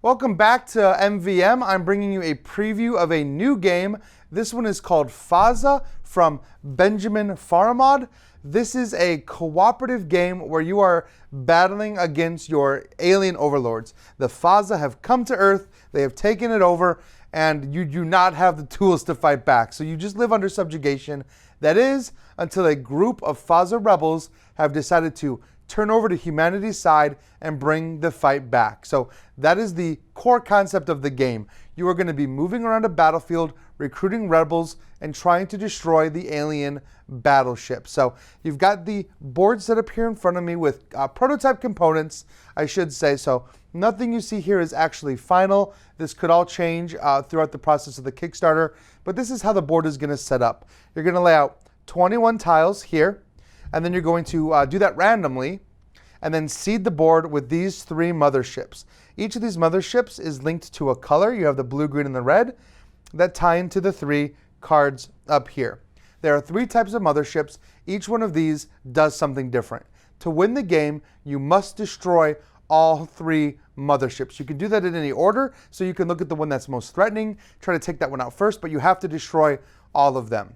Welcome back to MVM. I'm bringing you a preview of a new game. This one is called Faza from Benjamin Faramad. This is a cooperative game where you are battling against your alien overlords. The Fahza have come to Earth, they have taken it over, and you do not have the tools to fight back. So you just live under subjugation. That is, until a group of Fahza rebels have decided to turn over to humanity's side and bring the fight back. So that is the core concept of the game. You are going to be moving around a battlefield, recruiting rebels, and trying to destroy the alien battleship. So you've got the board set up here in front of me with prototype components, I should say. So nothing you see here is actually final. This could all change throughout the process of the Kickstarter, but this is how the board is going to set up. You're going to lay out 21 tiles here, and then you're going to do that randomly and then seed the board with these 3 motherships. Each of these motherships is linked to a color. You have the blue, green, and the red that tie into the 3 cards up here. There are 3 types of motherships. Each one of these does something different. To win the game, you must destroy all 3 motherships. You can do that in any order, so you can look at the one that's most threatening, try to take that one out first, but you have to destroy all of them.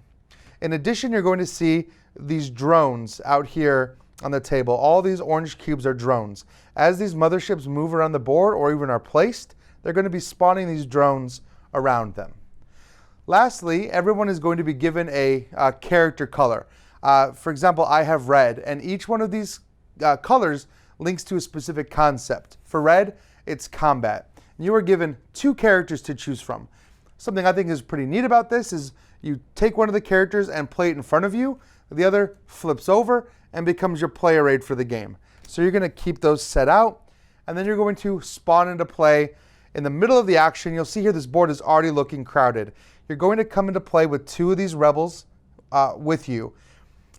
In addition, you're going to see these drones out here on the table. All these orange cubes are drones. As these motherships move around the board or even are placed, they're going to be spawning these drones around them. Lastly, everyone is going to be given a character color. For example, I have red, and each one of these colors links to a specific concept. For red, it's combat. You are given 2 characters to choose from. Something I think is pretty neat about this is you take one of the characters and play it in front of you. The other flips over and becomes your player aid for the game. So you're going to keep those set out, and then you're going to spawn into play. In the middle of the action, you'll see here this board is already looking crowded. You're going to come into play with 2 of these rebels with you.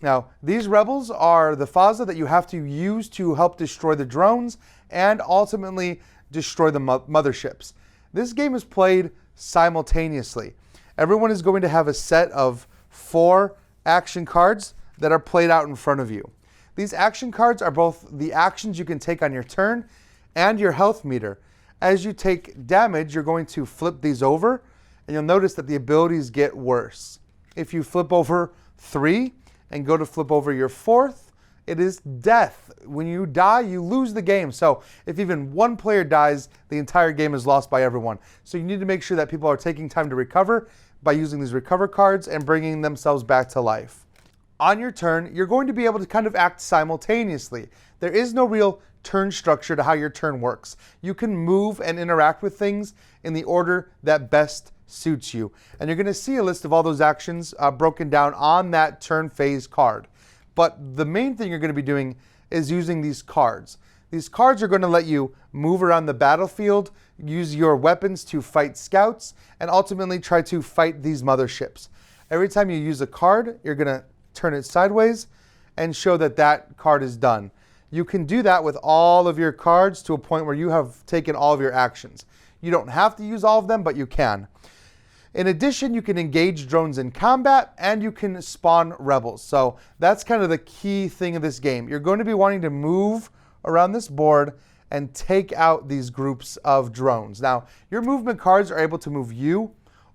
Now, these rebels are the Fahza that you have to use to help destroy the drones and ultimately destroy the motherships. This game is played simultaneously. Everyone is going to have a set of 4 action cards that are played out in front of you. These action cards are both the actions you can take on your turn and your health meter. As you take damage, you're going to flip these over, and you'll notice that the abilities get worse. If you flip over 3 and go to flip over your 4th, it is death. When you die, you lose the game. So if even one player dies, the entire game is lost by everyone. So you need to make sure that people are taking time to recover by using these recover cards and bringing themselves back to life. On your turn, you're going to be able to kind of act simultaneously. There is no real turn structure to how your turn works. You can move and interact with things in the order that best suits you. And you're going to see a list of all those actions broken down on that turn phase card. But the main thing you're going to be doing is using these cards. These cards are going to let you move around the battlefield, use your weapons to fight scouts, and ultimately try to fight these motherships. Every time you use a card, you're going to turn it sideways and show that that card is done. You can do that with all of your cards to a point where you have taken all of your actions. You don't have to use all of them, but you can. In addition, you can engage drones in combat and you can spawn rebels. So that's kind of the key thing of this game. You're going to be wanting to move around this board and take out these groups of drones. Now, your movement cards are able to move you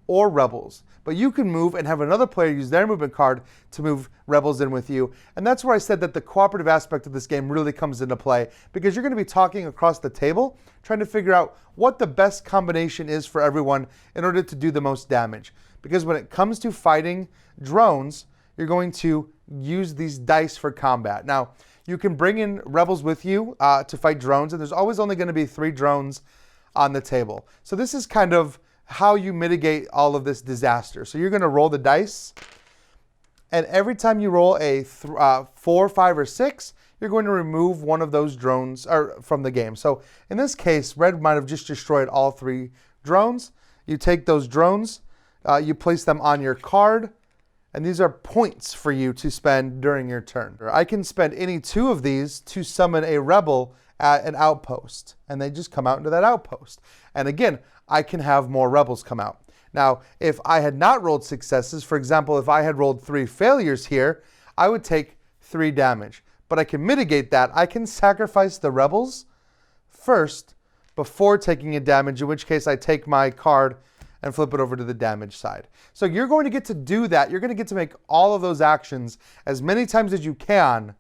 or rebels, but you can move and have another player use their movement card to move rebels in with you. And that's where I said that the cooperative aspect of this game really comes into play, because you're going to be talking across the table, trying to figure out what the best combination is for everyone in order to do the most damage. Because when it comes to fighting drones, you're going to use these dice for combat. Now, you can bring in rebels with you to fight drones, and there's always only going to be 3 drones on the table. So this is kind of how you mitigate all of this disaster. So you're going to roll the dice, and every time you roll a 4, 5, or 6, you're going to remove one of those drones from the game. So in this case, red might have just destroyed all 3 drones. You take those drones, you place them on your card, and these are points for you to spend during your turn. I can spend any 2 of these to summon a rebel at an outpost, and they just come out into that outpost. And again, I can have more rebels come out. Now, if I had not rolled successes, for example, if I had rolled 3 failures here, I would take 3 damage. But I can mitigate that. I can sacrifice the rebels first before taking a damage, in which case I take my card and flip it over to the damage side. So you're going to get to do that. You're going to get to make all of those actions as many times as you can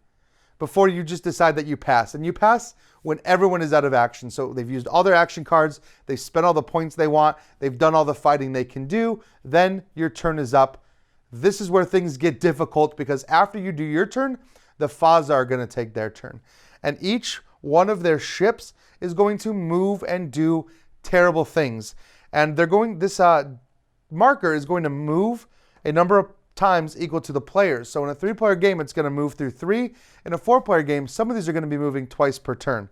before you just decide that you pass. And you pass when everyone is out of action. So they've used all their action cards, they've spent all the points they want, they've done all the fighting they can do, then your turn is up. This is where things get difficult because after you do your turn, the Fahza are going to take their turn. And each one of their ships is going to move and do terrible things. And this marker is going to move a number of times equal to the players. So in a 3-player game, it's going to move through 3. In a 4-player game, some of these are going to be moving twice per turn.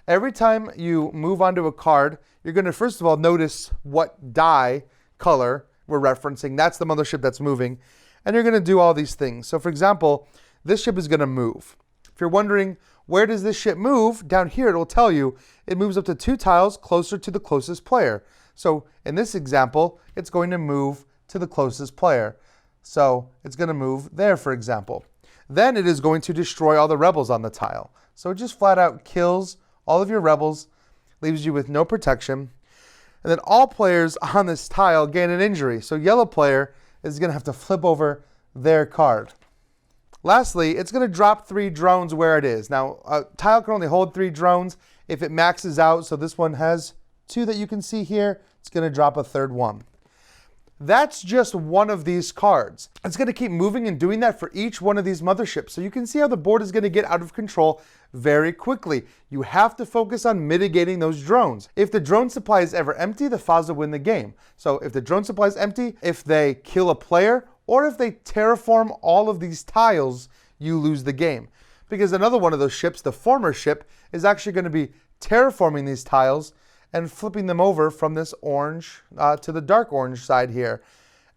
Every time you move onto a card, you're going to first of all notice what die color we're referencing. That's the mothership that's moving. And you're going to do all these things. So for example, this ship is going to move. If you're wondering, where does this ship move? Down here, it will tell you it moves up to 2 tiles closer to the closest player. So in this example, it's going to move to the closest player. So it's going to move there, for example. Then it is going to destroy all the rebels on the tile. So it just flat out kills all of your rebels, leaves you with no protection. And then all players on this tile gain an injury. So yellow player is going to have to flip over their card. Lastly, it's going to drop 3 drones where it is. Now, a tile can only hold 3 drones if it maxes out. So this one has 2 that you can see here. It's going to drop a 3rd one. That's just one of these cards. It's going to keep moving and doing that for each one of these motherships. So you can see how the board is going to get out of control very quickly. You have to focus on mitigating those drones. If the drone supply is ever empty, the Fahza win the game. So if the drone supply is empty, if they kill a player, or if they terraform all of these tiles, you lose the game. Because another one of those ships, the former ship, is actually going to be terraforming these tiles and flipping them over from this orange to the dark orange side here.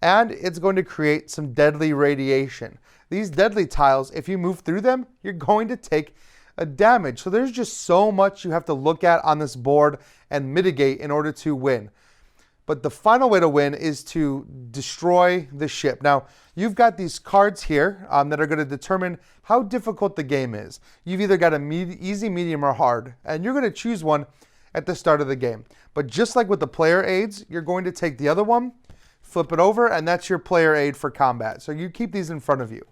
And it's going to create some deadly radiation. These deadly tiles, if you move through them, you're going to take a damage. So there's just so much you have to look at on this board and mitigate in order to win. But the final way to win is to destroy the ship. Now, you've got these cards here that are going to determine how difficult the game is. You've either got easy, medium, or hard, and you're going to choose one at the start of the game. But just like with the player aids, you're going to take the other one, flip it over, and that's your player aid for combat. So you keep these in front of you.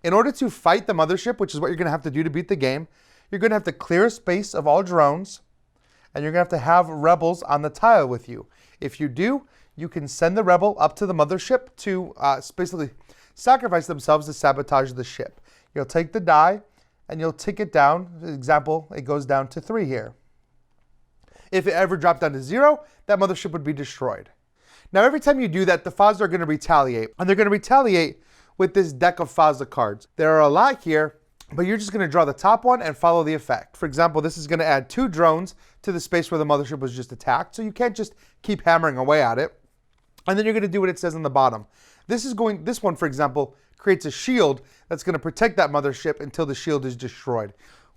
In order to fight the mothership, which is what you're going to have to do to beat the game, you're going to have to clear a space of all drones, and you're going to have rebels on the tile with you. If you do, you can send the rebel up to the mothership to basically sacrifice themselves to sabotage the ship. You'll take the die, and you'll tick it down. For example, it goes down to 3 here. If it ever dropped down to 0, that mothership would be destroyed. Now, every time you do that, the Fahza are going to retaliate. And they're going to retaliate with this deck of Fahza cards. There are a lot here, but you're just going to draw the top one and follow the effect. For example, this is going to add 2 drones to the space where the mothership was just attacked. So you can't just keep hammering away at it. And then you're going to do what it says on the bottom. This one, for example, creates a shield that's going to protect that mothership until the shield is destroyed.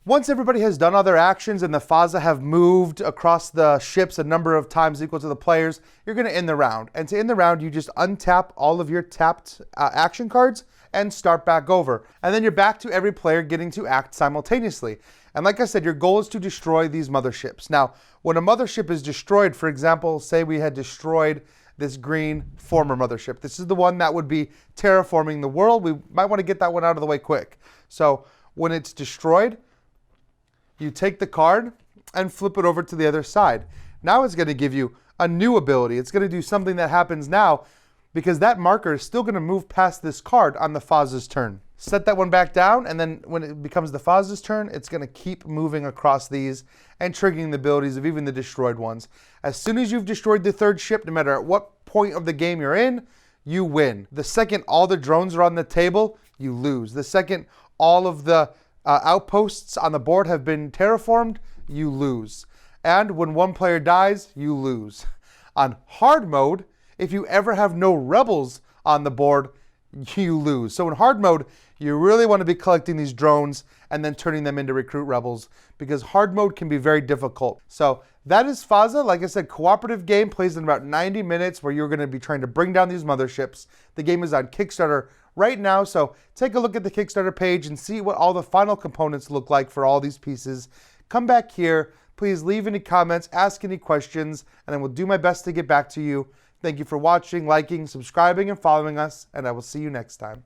Once everybody has done all their actions and the Fahza have moved across the ships a number of times equal to the players, you're going to end the round. And to end the round, you just untap all of your tapped action cards and start back over. And then you're back to every player getting to act simultaneously. And like I said, your goal is to destroy these motherships. Now, when a mothership is destroyed, for example, say we had destroyed this green former mothership. This is the one that would be terraforming the world. We might want to get that one out of the way quick. So when it's destroyed, you take the card and flip it over to the other side. Now it's going to give you a new ability. It's going to do something that happens now because that marker is still going to move past this card on the Fahza's turn. Set that one back down, and then when it becomes the Fahza's turn, it's going to keep moving across these and triggering the abilities of even the destroyed ones. As soon as you've destroyed the 3rd ship, no matter at what point of the game you're in, you win. The second all the drones are on the table, you lose. The second all of the outposts on the board have been terraformed, you lose. And when one player dies, you lose. On hard mode, if you ever have no rebels on the board, you lose. So in hard mode, you really want to be collecting these drones and then turning them into recruit rebels because hard mode can be very difficult. So that is Fahza. Like I said, cooperative game plays in about 90 minutes where you're going to be trying to bring down these motherships. The game is on Kickstarter right now, so take a look at the Kickstarter page and see what all the final components look like for all these pieces. come back here. Please leave any comments, ask any questions, and I will do my best to get back to you. Thank you for watching, liking, subscribing, and following us, and I will see you next time.